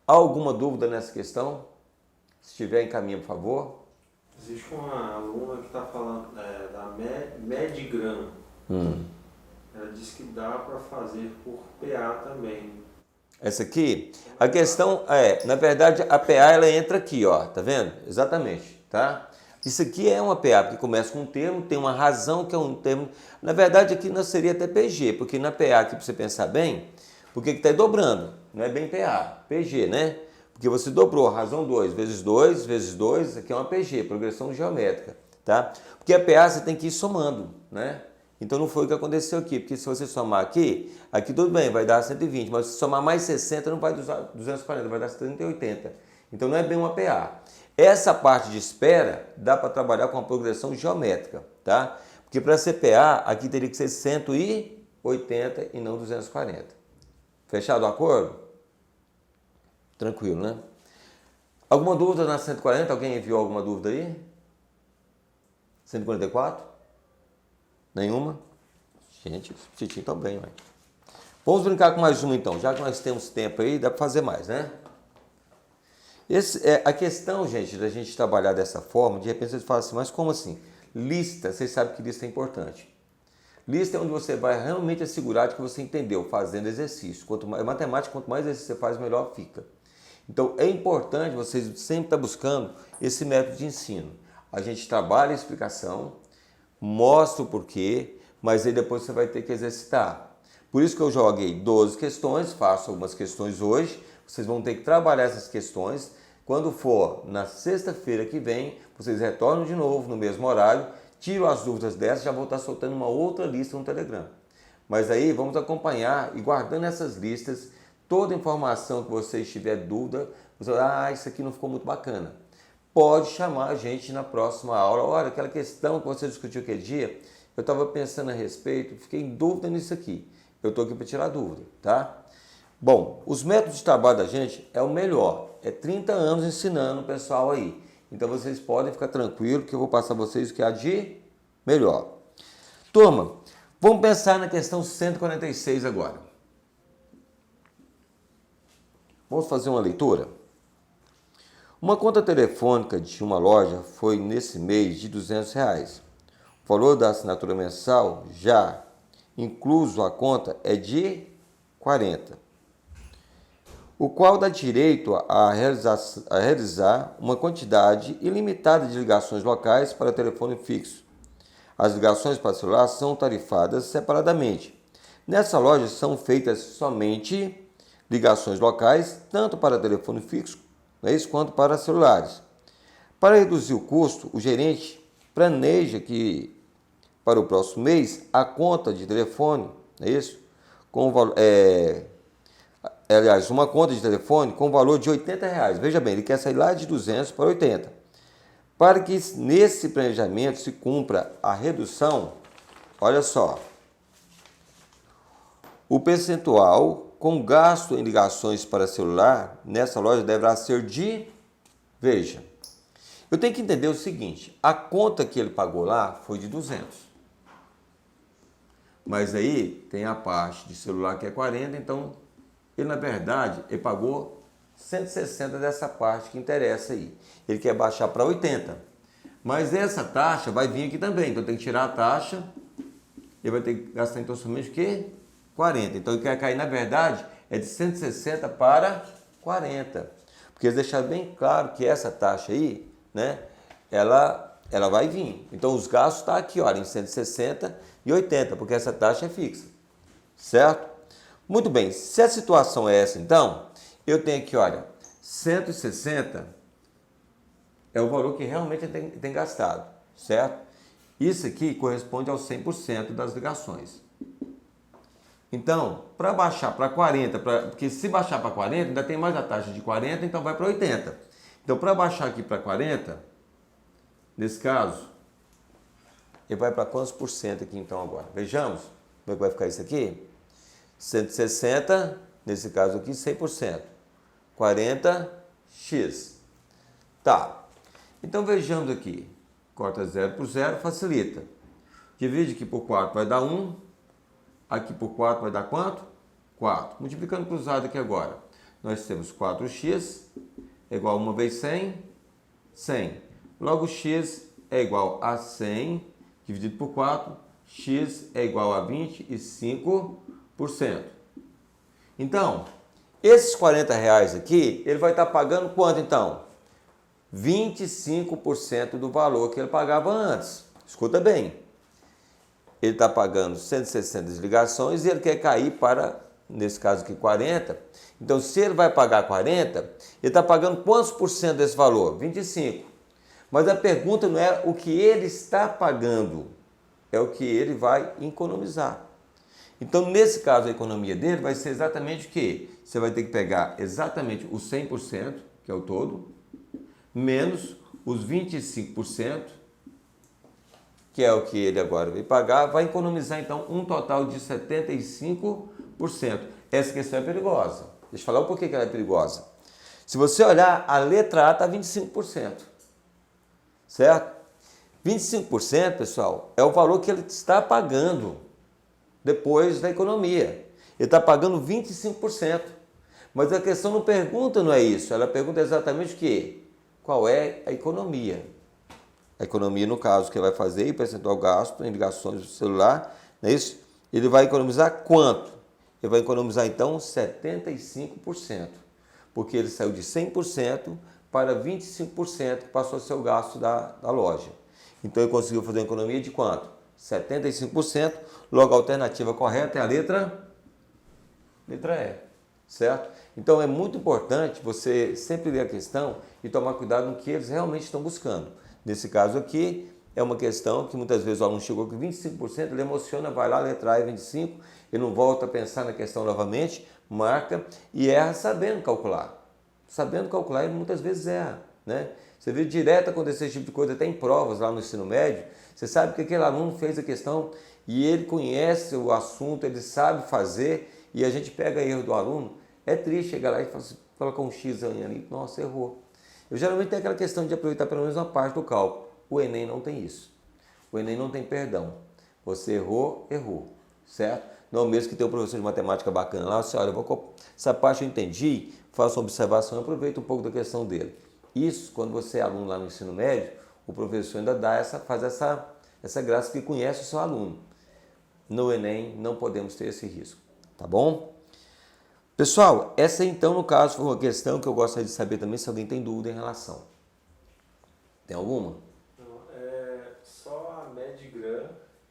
Há alguma dúvida nessa questão? Se tiver, encaminha, por favor. Existe uma aluna que está falando da Medgram. Ela disse que dá para fazer por PA também. Essa aqui, a questão é, na verdade, a PA ela entra aqui, ó, tá vendo? Exatamente, tá? Isso aqui é uma PA, porque começa com um termo, tem uma razão que é um termo. Na verdade, aqui não seria até PG, porque na PA, aqui para você pensar bem, porque está dobrando, não é bem PA, PG, né? Porque você dobrou, razão 2 vezes 2 vezes 2, isso aqui é uma PG, progressão geométrica, tá? Porque a PA você tem que ir somando, né? Então não foi o que aconteceu aqui, porque se você somar aqui tudo bem, vai dar 120, mas se somar mais 60 não vai dar 240, vai dar 380. Então não é bem uma PA. Essa parte de espera dá para trabalhar com a progressão geométrica, tá? Porque para ser PA, aqui teria que ser 180 e não 240. Fechado o acordo? Tranquilo, né? Alguma dúvida na 140? Alguém enviou alguma dúvida aí? 144? Nenhuma? Gente, os petitinhos estão bem, ué. Vamos brincar com mais uma então. Já que nós temos tempo aí, dá para fazer mais, né? A questão, gente, da gente trabalhar dessa forma, de repente você fala assim, mas como assim? Lista, vocês sabem que lista é importante. Lista é onde você vai realmente assegurar de que você entendeu, fazendo exercício. Quanto mais matemática, quanto mais exercício você faz, melhor fica. Então é importante vocês sempre estar buscando esse método de ensino. A gente trabalha a explicação, mostra o porquê, mas aí depois você vai ter que exercitar. Por isso que eu joguei 12 questões, faço algumas questões hoje, vocês vão ter que trabalhar essas questões. Quando for na sexta-feira que vem, vocês retornam de novo no mesmo horário, tiram as dúvidas dessas, já vou estar soltando uma outra lista no Telegram. Mas aí vamos acompanhar e guardando essas listas, toda informação que você estiver dúvida, você vai, isso aqui não ficou muito bacana. Pode chamar a gente na próxima aula. Olha, aquela questão que você discutiu aquele dia, eu estava pensando a respeito, fiquei em dúvida nisso aqui. Eu estou aqui para tirar dúvida, tá? Bom, os métodos de trabalho da gente é o melhor. É 30 anos ensinando o pessoal aí. Então vocês podem ficar tranquilos que eu vou passar a vocês o que há de melhor. Turma, vamos pensar na questão 146 agora. Vamos fazer uma leitura? Uma conta telefônica de uma loja foi nesse mês de R$200. O valor da assinatura mensal, já incluso a conta, é de 40, o qual dá direito a realizar uma quantidade ilimitada de ligações locais para telefone fixo. As ligações para celular são tarifadas separadamente. Nessa loja são feitas somente ligações locais, tanto para telefone fixo, quanto para celulares. Para reduzir o custo, o gerente planeja que para o próximo mês a conta de telefone, uma conta de telefone com valor de R$80. Veja bem, ele quer sair lá de 200 para 80. Para que nesse planejamento se cumpra a redução, olha só, o percentual com gasto em ligações para celular nessa loja deverá ser de, veja, eu tenho que entender o seguinte, a conta que ele pagou lá foi de 200. Mas aí tem a parte de celular que é 40, então ele na verdade ele pagou 160 dessa parte que interessa aí. Ele quer baixar para 80. Mas essa taxa vai vir aqui também, então tem que tirar a taxa, ele vai ter que gastar então somente o quê? 40. Então ele quer cair, na verdade, é de 160 para 40. Porque eles deixaram bem claro que essa taxa aí, né, ela vai vir. Então os gastos estão aqui, olha, em 160 e 80, porque essa taxa é fixa. Certo? Muito bem, se a situação é essa, então, eu tenho aqui, olha, 160 é o valor que realmente tem gastado, certo? Isso aqui corresponde aos 100% das ligações. Então, para baixar para 40, porque se baixar para 40, ainda tem mais a taxa de 40, então vai para 80. Então, para baixar aqui para 40, nesse caso, ele vai para quantos por cento aqui então agora? Vejamos como é que vai ficar isso aqui. 160, nesse caso aqui, 100%. 40x. Tá. Então, vejamos aqui. Corta 0 por 0, facilita. Divide aqui por 4 vai dar 1. Aqui por 4 vai dar quanto? 4. Multiplicando cruzado aqui agora. Nós temos 4x é igual a 1 vezes 100, 100. Logo, x é igual a 100 dividido por 4. X é igual a 25%. Então, esses R$40 aqui, ele vai estar pagando quanto então? 25% do valor que ele pagava antes. Escuta bem. Ele está pagando 160 ligações e ele quer cair para, nesse caso aqui, 40. Então, se ele vai pagar 40, ele está pagando quantos por cento desse valor? 25. Mas a pergunta não é o que ele está pagando, é o que ele vai economizar. Então, nesse caso, a economia dele vai ser exatamente o quê? Você vai ter que pegar exatamente os 100%, que é o todo, menos os 25%, que é o que ele agora vai pagar, vai economizar, então, um total de 75%. Essa questão é perigosa. Deixa eu falar o porquê que ela é perigosa. Se você olhar, a letra A está 25%. Certo? 25%, pessoal, é o valor que ele está pagando depois da economia. Ele está pagando 25%. Mas a questão não pergunta, não é isso. Ela pergunta exatamente o quê? Qual é a economia? A economia, no caso, que ele vai fazer, e percentual gasto em ligações do celular, não é isso? Ele vai economizar quanto? Ele vai economizar, então, 75%. Porque ele saiu de 100% para 25%, que passou a ser o gasto da loja. Então, ele conseguiu fazer uma economia de quanto? 75%. Logo, a alternativa correta é a letra E. Certo? Então, é muito importante você sempre ler a questão e tomar cuidado no que eles realmente estão buscando. Nesse caso aqui, é uma questão que muitas vezes o aluno chegou com 25%, ele emociona, vai lá, letra A e 25%, ele não volta a pensar na questão novamente, marca e erra sabendo calcular. Sabendo calcular, ele muitas vezes erra, né? Você vê direto acontecer esse tipo de coisa, até em provas lá no ensino médio, você sabe que aquele aluno fez a questão e ele conhece o assunto, ele sabe fazer e a gente pega erro do aluno, é triste chegar lá e colocar um X ali, nossa, errou. Eu geralmente tenho aquela questão de aproveitar pelo menos uma parte do cálculo. O Enem não tem isso. O Enem não tem perdão. Você errou, errou, certo? Não é o mesmo que tem um professor de matemática bacana lá, você olha, essa parte eu entendi, faço uma observação, aproveito um pouco da questão dele. Isso, quando você é aluno lá no ensino médio, o professor ainda faz essa graça que conhece o seu aluno. No Enem não podemos ter esse risco, tá bom? Pessoal, essa então, no caso, foi uma questão que eu gostaria de saber também se alguém tem dúvida em relação. Tem alguma? Não, só a Medgram,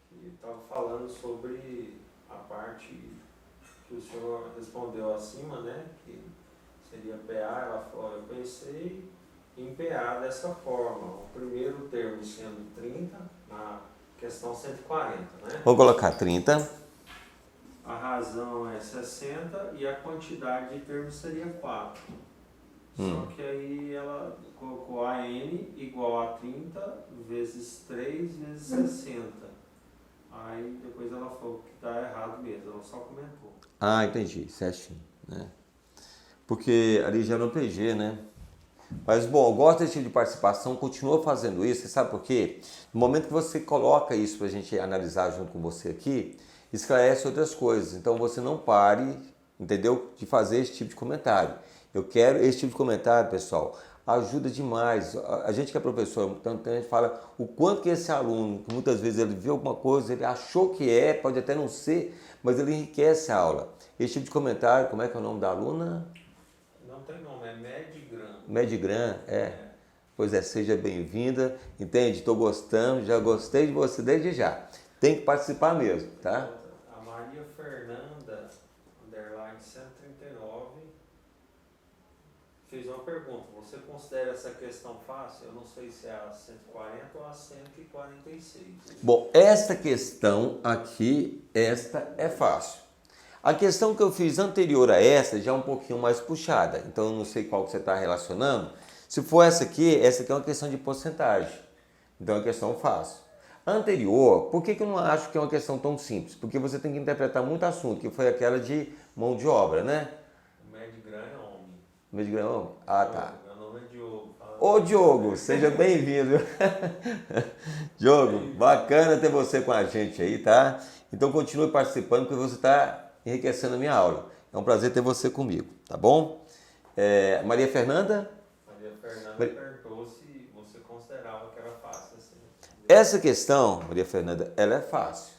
que estava falando sobre a parte que o senhor respondeu acima, né? Que seria PA, ela falou, eu pensei em PA dessa forma. O primeiro termo sendo 30, na questão 140, né? Vou colocar 30. A razão é 60 e a quantidade de termos seria 4. Só que aí ela colocou AN igual a 30 vezes 3 vezes 60. Aí depois ela falou que está errado mesmo, ela só comentou. Ah, entendi, certinho, né? Porque ali já no PG, né? Mas, bom, eu gosto desse tipo de participação, continua fazendo isso, você sabe por quê? No momento que você coloca isso para a gente analisar junto com você aqui, esclarece outras coisas. Então, você não pare, entendeu? De fazer esse tipo de comentário. Eu quero esse tipo de comentário, pessoal, ajuda demais. A gente que é professor, tanto a gente fala o quanto que esse aluno, que muitas vezes ele vê alguma coisa, ele achou que pode até não ser, mas ele enriquece a aula. Esse tipo de comentário, como é que é o nome da aluna? Não tem nome, é Medgram. Medgram, Pois é, seja bem-vinda, entende? Estou gostando, já gostei de você desde já. Tem que participar mesmo, tá? A Maria Fernanda, underline 139, fez uma pergunta. Você considera essa questão fácil? Eu não sei se é a 140 ou a 146. Bom, esta questão aqui, esta é fácil. A questão que eu fiz anterior a essa já é um pouquinho mais puxada, então eu não sei qual que você está relacionando. Se for essa aqui é uma questão de porcentagem, então é uma questão fácil. Anterior, por que eu não acho que é uma questão tão simples? Porque você tem que interpretar muito assunto, que foi aquela de mão de obra, né? O Medgram é homem. Medgram é homem? Ah, tá. Meu nome é Diogo. Ô Diogo, seja bem-vindo. Diogo, bacana ter você com a gente aí, tá? Então continue participando, porque você está enriquecendo a minha aula. É um prazer ter você comigo, tá bom? Maria Fernanda? Maria Fernanda perguntou se você considerava que era fácil assim. Essa questão, Maria Fernanda, ela é fácil.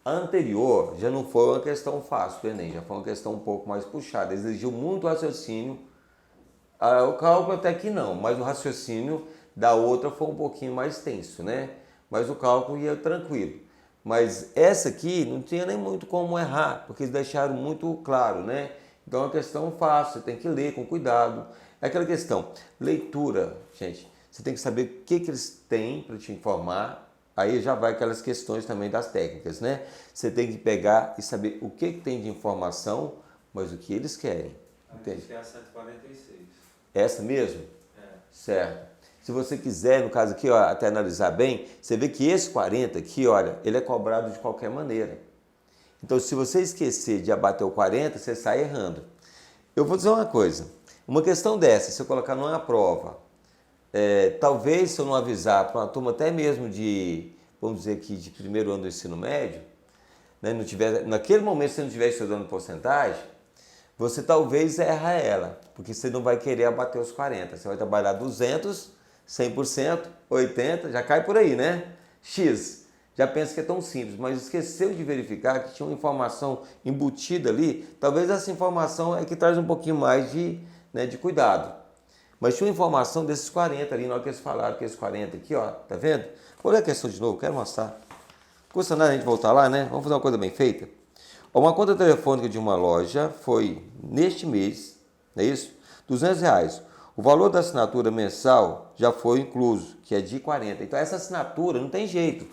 A anterior já não foi uma questão fácil do Enem, já foi uma questão um pouco mais puxada, exigiu muito raciocínio. O cálculo até que não, mas o raciocínio da outra foi um pouquinho mais tenso, né? Mas o cálculo ia tranquilo. Mas essa aqui não tinha nem muito como errar, porque eles deixaram muito claro, né? Então é uma questão fácil, você tem que ler com cuidado. É aquela questão, leitura, gente, você tem que saber o que eles têm para te informar, aí já vai aquelas questões também das técnicas, né? Você tem que pegar e saber o que tem de informação, mas o que eles querem, entende? Acho que é a 146. Essa mesmo? É. Certo. Se você quiser, no caso aqui, ó, até analisar bem, você vê que esse 40 aqui, olha, ele é cobrado de qualquer maneira. Então, se você esquecer de abater o 40, você sai errando. Eu vou dizer uma coisa, uma questão dessa, se eu colocar numa prova, talvez se eu não avisar para uma turma até mesmo de, vamos dizer aqui, de primeiro ano do ensino médio, né, naquele momento se você não estiver estudando porcentagem, você talvez erra ela, porque você não vai querer abater os 40, você vai trabalhar 200, 100%, 80%, já cai por aí, né? X, já pensa que é tão simples, mas esqueceu de verificar que tinha uma informação embutida ali, talvez essa informação é que traz um pouquinho mais de cuidado. Mas tinha uma informação desses 40 ali, na hora que eles falaram que esses 40 aqui, ó, tá vendo? Vou ler a questão de novo, quero mostrar. Não custa nada a gente voltar lá, né? Vamos fazer uma coisa bem feita. Uma conta telefônica de uma loja foi, neste mês, não é isso? R$200. O valor da assinatura mensal já foi incluso, que é de 40. Então essa assinatura não tem jeito.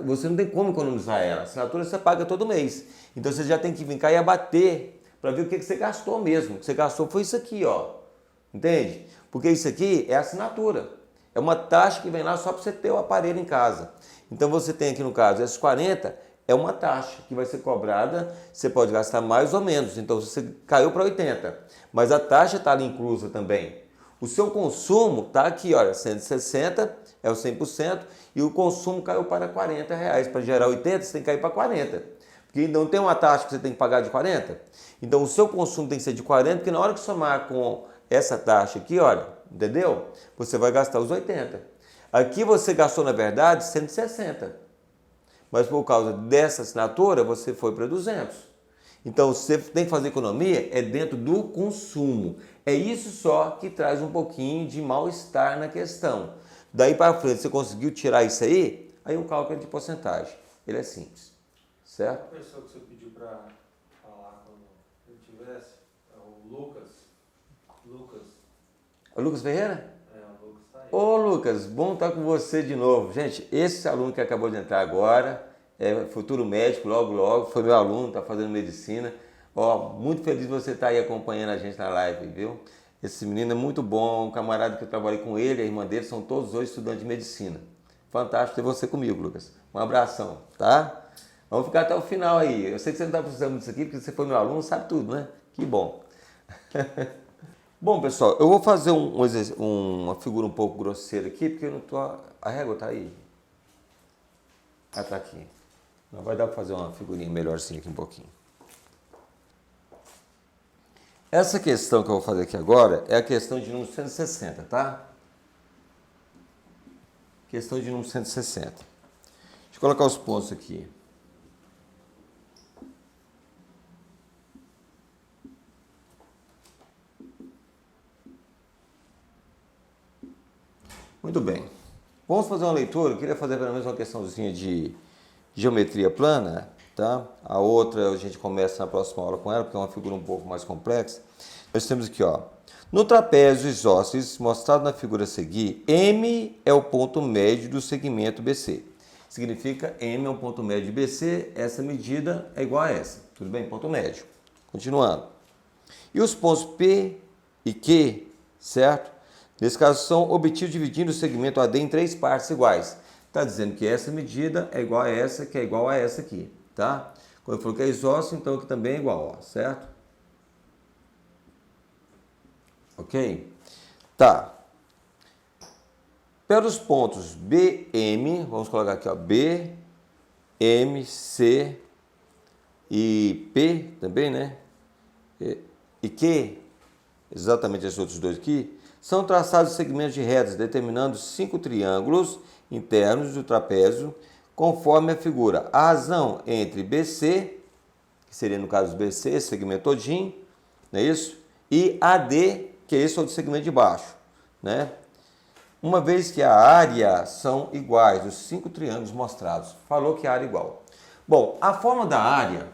Você não tem como economizar ela. A assinatura você paga todo mês. Então você já tem que vir cá e abater para ver o que você gastou mesmo. O que você gastou foi isso aqui, ó. Entende? Porque isso aqui é assinatura. É uma taxa que vem lá só para você ter o aparelho em casa. Então você tem aqui no caso, esses 40 é uma taxa que vai ser cobrada, você pode gastar mais ou menos. Então você caiu para 80, mas a taxa está ali inclusa também. O seu consumo está aqui, olha, 160 é o 100% e o consumo caiu para R$ 40. Para gerar 80, você tem que cair para 40. Porque não tem uma taxa que você tem que pagar de 40. Então o seu consumo tem que ser de 40, porque na hora que somar com essa taxa aqui, olha, entendeu? Você vai gastar os 80. Aqui você gastou, na verdade, 160. Mas por causa dessa assinatura, você foi para 200. Então, você tem que fazer economia é dentro do consumo. É isso só que traz um pouquinho de mal-estar na questão. Daí para frente, você conseguiu tirar isso aí o cálculo é de porcentagem. Ele é simples, certo? A pessoa que você pediu para falar quando ele tivesse, é o Lucas. O Lucas Ferreira? O Lucas está aí. Ô Lucas, bom estar com você de novo. Gente, esse aluno que acabou de entrar agora, é futuro médico, logo, foi meu aluno, está fazendo medicina. Ó, muito feliz de você estar aí acompanhando a gente na live, viu? Esse menino é muito bom, um camarada que eu trabalhei com ele, a irmã dele, são todos hoje estudantes de medicina. Fantástico ter você comigo, Lucas. Um abração, tá? Vamos ficar até o final aí. Eu sei que você não está precisando disso aqui, porque você foi meu aluno, sabe tudo, né? Que bom. Bom, pessoal, eu vou fazer uma figura um pouco grosseira aqui, porque eu não tô... A régua tá aí? Ah, tá aqui. Não vai dar para fazer uma figurinha melhorzinha aqui um pouquinho. Essa questão que eu vou fazer aqui agora é a questão de número 160, tá? Questão de número 160. Deixa eu colocar os pontos aqui. Muito bem. Vamos fazer uma leitura. Eu queria fazer pelo menos uma questãozinha de geometria plana, tá? A outra a gente começa na próxima aula com ela, porque é uma figura um pouco mais complexa. Nós temos aqui, ó. No trapézio isósceles, mostrado na figura a seguir, M é o ponto médio do segmento BC. Significa M é um ponto médio de BC, essa medida é igual a essa. Tudo bem? Ponto médio. Continuando. E os pontos P e Q, certo? Nesse caso, são obtidos dividindo o segmento AD em 3 partes iguais. Está dizendo que essa medida é igual a essa, que é igual a essa aqui, tá? Quando eu falo que é isósceles, então aqui também é igual, ó, certo? Ok? Tá. Pelos pontos BM, vamos colocar aqui, ó, B, M, C e P também, né? E Q, exatamente esses outros dois aqui, são traçados segmentos de retas, determinando 5 triângulos internos do trapézio, conforme a figura. A razão entre BC, que seria no caso BC, esse segmento todinho, não é isso? E AD, que é esse outro segmento de baixo, né? Uma vez que a área são iguais, os 5 triângulos mostrados. Falou que a área é igual. Bom, a forma da área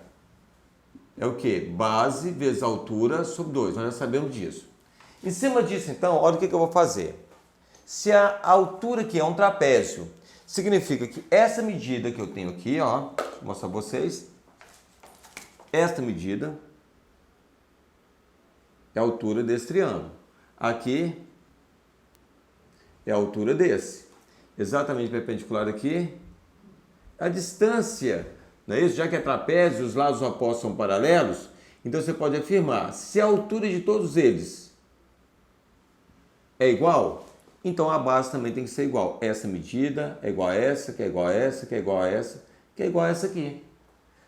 é o quê? Base vezes altura sobre 2, nós já sabemos disso. Em cima disso, então, olha o que eu vou fazer. Se a altura aqui é um trapézio, significa que essa medida que eu tenho aqui, ó, deixa eu mostrar para vocês, esta medida é a altura desse triângulo. Aqui é a altura desse. Exatamente perpendicular aqui, a distância, não é isso? Já que é trapézio, os lados opostos são paralelos, então você pode afirmar, se a altura de todos eles é igual, então a base também tem que ser igual. Essa medida é igual a essa, que é igual a essa, que é igual a essa, que é igual a essa aqui.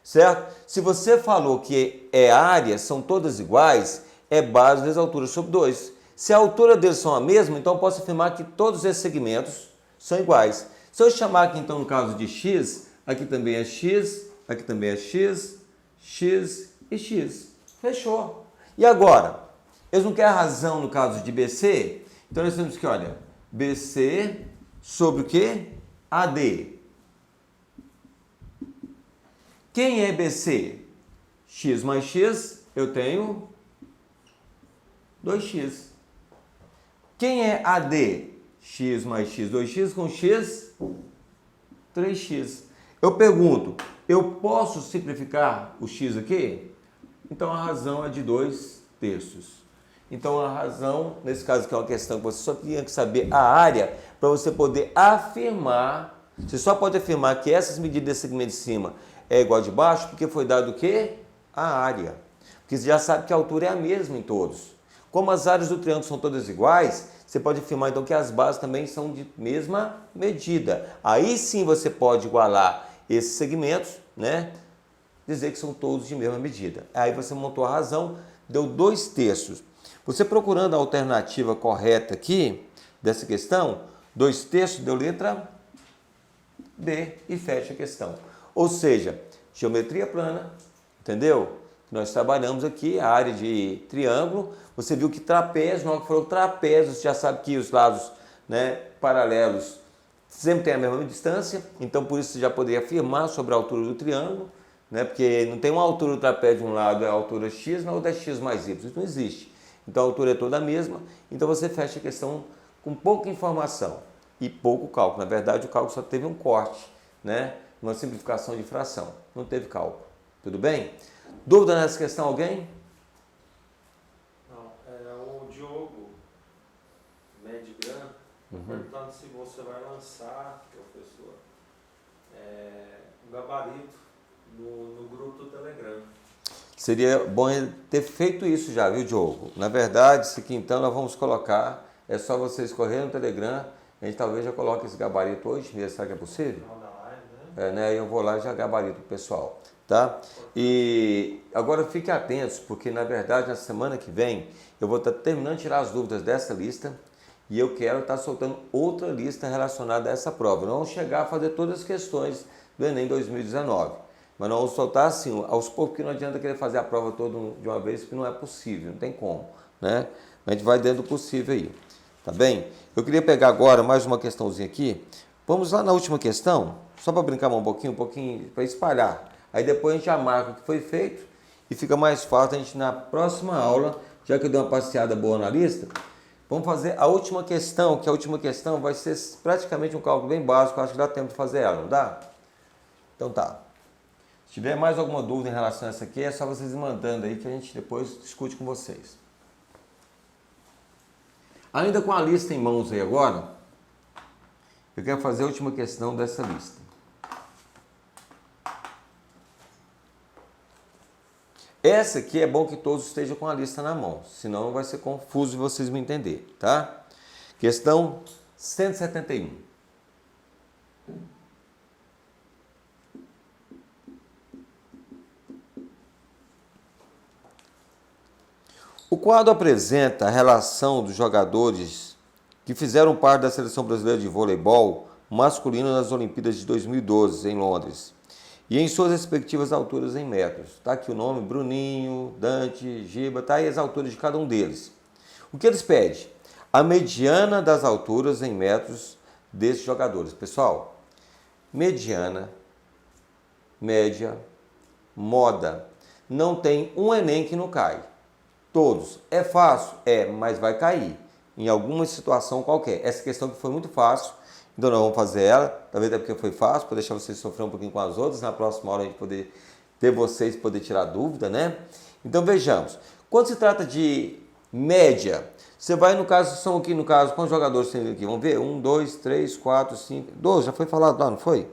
Certo? Se você falou que é área, são todas iguais, é base vezes altura sobre 2. Se a altura deles são a mesma, então eu posso afirmar que todos esses segmentos são iguais. Se eu chamar aqui, então, no caso de x, aqui também é x, aqui também é x, x e x. Fechou. E agora? Eles não querem a razão no caso de BC? Então, nós temos que, olha, BC sobre o quê? AD. Quem é BC? X mais x, eu tenho 2x. Quem é AD? X mais X, 2x com X, 3x. Eu pergunto, eu posso simplificar o X aqui? Então a razão é de 2/3. Então a razão, nesse caso que é uma questão que você só tinha que saber a área para você poder afirmar. Você só pode afirmar que essas medidas desse segmento de cima é igual a de baixo porque foi dado o quê? A área. Porque você já sabe que a altura é a mesma em todos. Como as áreas do triângulo são todas iguais, você pode afirmar então que as bases também são de mesma medida. Aí sim você pode igualar esses segmentos, né? Dizer que são todos de mesma medida. Aí você montou a razão, deu 2/3. Você procurando a alternativa correta aqui, dessa questão, 2/3 deu letra B e fecha a questão. Ou seja, geometria plana, entendeu? Nós trabalhamos aqui a área de triângulo. Você viu que trapézio, na hora que falou trapézio, você já sabe que os lados, né, paralelos sempre têm a mesma distância. Então, por isso você já poderia afirmar sobre a altura do triângulo, né? Porque não tem uma altura do trapézio de um lado é a altura x, na outra é x mais y. Isso não existe. Então, a altura é toda a mesma. Então, você fecha a questão com pouca informação e pouco cálculo. Na verdade, o cálculo só teve um corte, né? Uma simplificação de fração. Não teve cálculo. Tudo bem? Dúvida nessa questão, alguém? Não, o Diogo Medgran perguntando se você vai lançar, professor, um gabarito no grupo do Telegram. Seria bom ele ter feito isso já, viu, Diogo? Na verdade, isso aqui então nós vamos colocar, é só você escorrer no Telegram, a gente talvez já coloque esse gabarito hoje, será que é possível? No final da live, né? Eu vou lá e já gabarito o pessoal, tá? E agora fique atentos, porque na verdade na semana que vem eu vou estar terminando de tirar as dúvidas dessa lista e eu quero estar soltando outra lista relacionada a essa prova. Não vamos chegar a fazer todas as questões do Enem 2019, mas nós vamos soltar assim, aos poucos, porque não adianta querer fazer a prova toda de uma vez, porque não é possível, não tem como, né? A gente vai dentro do possível aí, tá bem? Eu queria pegar agora mais uma questãozinha aqui. Vamos lá na última questão, só para brincar um pouquinho, para espalhar. Aí depois a gente já marca o que foi feito e fica mais fácil a gente na próxima aula, já que eu dei uma passeada boa na lista, vamos fazer a última questão, que a última questão vai ser praticamente um cálculo bem básico, acho que dá tempo de fazer ela, não dá? Então tá. Se tiver mais alguma dúvida em relação a essa aqui, é só vocês mandando aí que a gente depois discute com vocês. Ainda com a lista em mãos aí agora, eu quero fazer a última questão dessa lista. Essa aqui é bom que todos estejam com a lista na mão, senão vai ser confuso de vocês me entenderem, tá? Questão 171. O quadro apresenta a relação dos jogadores que fizeram parte da seleção brasileira de voleibol masculino nas Olimpíadas de 2012 em Londres e em suas respectivas alturas em metros. Está aqui o nome, Bruninho, Dante, Giba, está aí as alturas de cada um deles. O que eles pedem? A mediana das alturas em metros desses jogadores. Pessoal, mediana, média, moda. Não tem um Enem que não cai. Todos. É fácil? É, mas vai cair em alguma situação qualquer. Essa questão que foi muito fácil, então nós vamos fazer ela, talvez é porque foi fácil, para deixar vocês sofrer um pouquinho com as outras, na próxima hora a gente poder ter vocês poder tirar dúvida, né? Então vejamos, quando se trata de média, você vai no caso, são aqui no caso, quantos jogadores tem aqui? Vamos ver, 1, 2, 3, 4, 5, 12, já foi falado lá, não foi?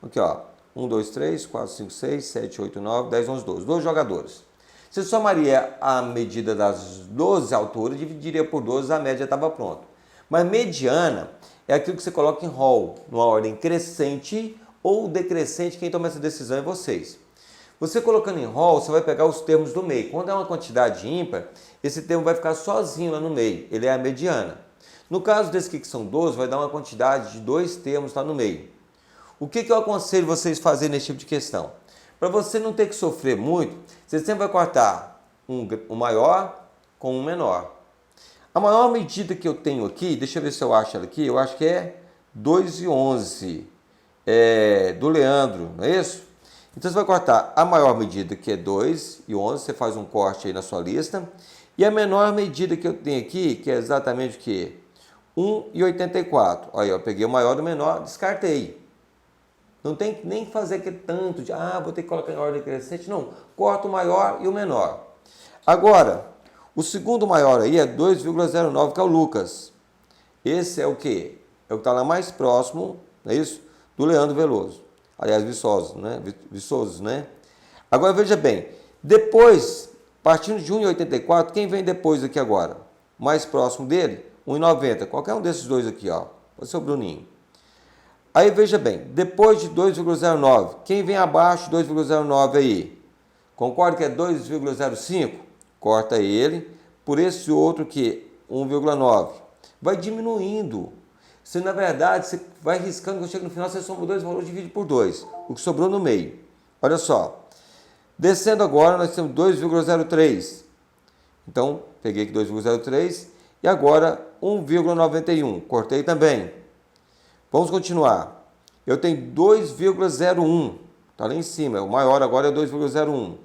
Aqui ó, 1, 2, 3, 4, 5, 6, 7, 8, 9, 10, 11, 12, 12 jogadores. Você somaria a medida das 12 alturas, dividiria por 12, a média estava pronta. Mas mediana é aquilo que você coloca em rol, numa ordem crescente ou decrescente, quem toma essa decisão é vocês. Você colocando em rol, você vai pegar os termos do meio. Quando é uma quantidade ímpar, esse termo vai ficar sozinho lá no meio, ele é a mediana. No caso desse aqui que são 12, vai dar uma quantidade de 2 termos lá no meio. O que eu aconselho vocês fazerem nesse tipo de questão? Para você não ter que sofrer muito, você sempre vai cortar um maior com um menor. A maior medida que eu tenho aqui, deixa eu ver se eu acho ela aqui, eu acho que é 2,11, do Leandro, não é isso? Então você vai cortar a maior medida que é 2,11, você faz um corte aí na sua lista, e a menor medida que eu tenho aqui, que é exatamente o quê? 1,84. Aí, eu peguei o maior e o menor, descartei. Não tem que nem fazer aquele tanto de, vou ter que colocar em ordem crescente. Não, corta o maior e o menor. Agora, o segundo maior aí é 2,09, que é o Lucas. Esse é o quê? É o que está lá mais próximo, não é isso? Do Leandro Veloso. Aliás, Viçosos, né? Agora, veja bem. Depois, partindo de 1,84, quem vem depois aqui agora? Mais próximo dele? 1,90. Qualquer um desses dois aqui, ó. Pode ser o Bruninho. Aí, veja bem. Depois de 2,09, quem vem abaixo de 2,09 aí? Concorda que é 2,05? Corta ele por esse outro que 1,9. Vai diminuindo. Se na verdade você vai riscando, quando chega no final, você soma dois valores e divide por 2. O que sobrou no meio. Olha só. Descendo agora, nós temos 2,03. Então, peguei aqui 2,03 e agora 1,91. Cortei também. Vamos continuar. Eu tenho 2,01. Está lá em cima. O maior agora é 2,01.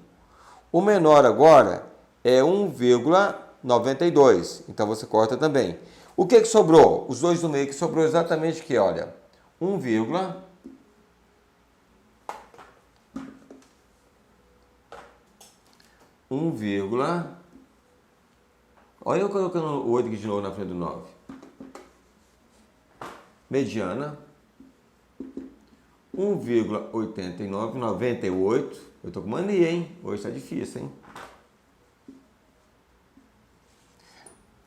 O menor agora é 1,92. Então, você corta também. O que sobrou? Os dois do meio, que sobrou exatamente aqui, olha. 1, olha eu colocando o 8 aqui de novo na frente do 9. Mediana. 1,89, 98. Eu tô com mania, hein? Hoje tá difícil, hein?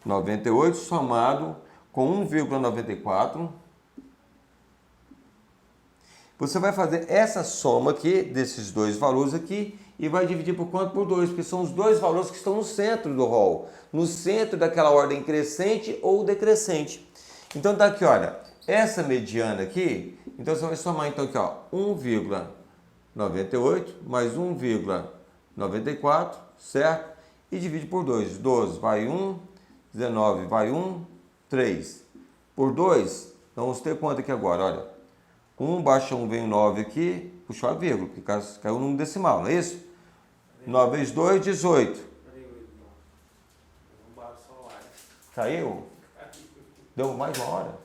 98 somado com 1,94. Você vai fazer essa soma aqui, desses dois valores aqui, e vai dividir por quanto? Por 2, porque são os dois valores que estão no centro do rol, no centro daquela ordem crescente ou decrescente. Então tá aqui, olha, essa mediana aqui, então você vai somar então aqui, ó, 1,98 mais 1,94, certo? E divide por 2. 12 vai 1, 19 vai 1, 3. Por 2, então vamos ter quanto aqui agora? Olha, 1 baixa 1 vem 9 aqui, puxou a vírgula, porque caiu o número decimal, não é isso? 9 vezes 2, 18. Caiu? Deu mais uma hora?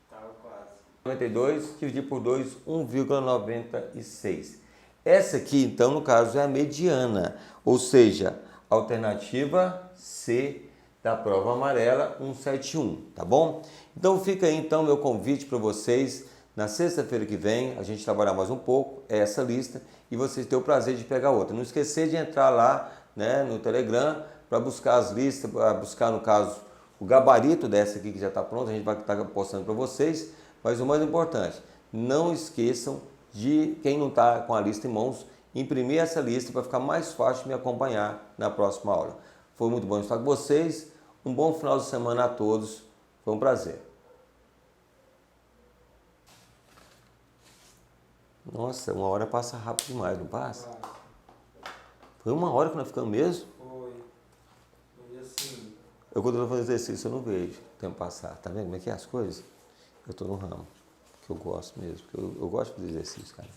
Estava quase. 92 dividido por 2, 1,96. Essa aqui, então, no caso, é a mediana, ou seja, alternativa C da prova amarela 171, tá bom? Então fica aí então meu convite para vocês, na sexta-feira que vem, a gente trabalhar mais um pouco, essa lista, e vocês terem o prazer de pegar outra. Não esquecer de entrar lá, né, no Telegram, para buscar as listas, para buscar, no caso, o gabarito dessa aqui que já está pronta, a gente vai estar postando para vocês, mas o mais importante, não esqueçam de, quem não está com a lista em mãos, imprimir essa lista para ficar mais fácil de me acompanhar na próxima aula. Foi muito bom estar com vocês, um bom final de semana a todos, foi um prazer. Nossa, uma hora passa rápido demais, não passa? Foi uma hora que nós ficamos mesmo? Foi. E assim... Eu quando eu estou fazendo exercício eu não vejo o tempo passar, tá vendo como é que é as coisas? Eu estou no ramo, que eu gosto mesmo, porque eu gosto de fazer exercício, cara.